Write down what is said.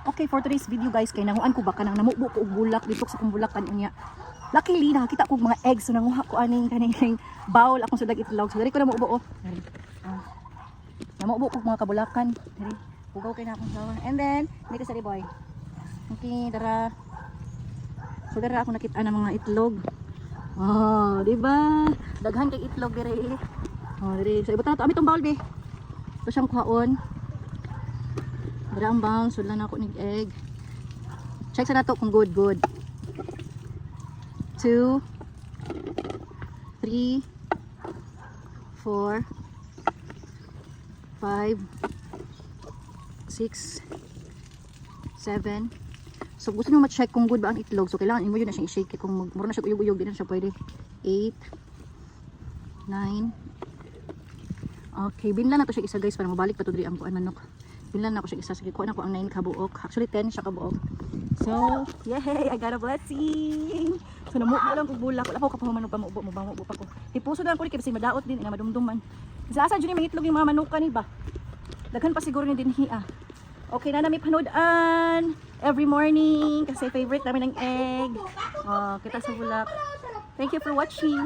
Okay, for today's video guys, kay nanguan ko baka nang namubo ko og bulak dito sa kong bulakan unya. Luckily nakakita ko og mga eggs so nanguha ko aning kaning bowl akong sudag itlog. So diri ko namubo oh. Diri. Namubo ko og mga kabulakan. Diri. Pugaw kay na akong sawa. And then, dito sa boy. Okay, dara. So dara ako nakita ng mga itlog. Oh, di ba? Daghan kay itlog diri. Oh, diri. So ibutan na to ami tong bowl be. Ito siyang kuhaon. Dara ang bang, sulan ako ng egg. Check sa nato kung good. 2 3 4 5 6 7. So gusto nyo ma-check kung good ba ang itlog. So kailangan mo yun na siya i-shake. Kung mura na siya uyog-uyog, din na siya pwede. 8 9. Okay, binlan na to siya isa guys para mabalik pa to diri ang kuan manok. Binlan na ko siya isa. Sige, kuha na ko ang 9 kabuok. Actually 10 siya kabuok. So, yay! I got a blessing! So, namubo lang kong bulak. Wala ko kapahuman ng pamubo. Mabangubo pa ko. Tipuso na ko rin kasi madaot din. Ina madumduman. Sa asa dyan yung itlog yung mga manukan ba? Daghan pa siguro ni dinhi ah. Okay na namin panoodaan every morning kasi favorite namin ng egg. Kita sa bulak. Thank you for watching.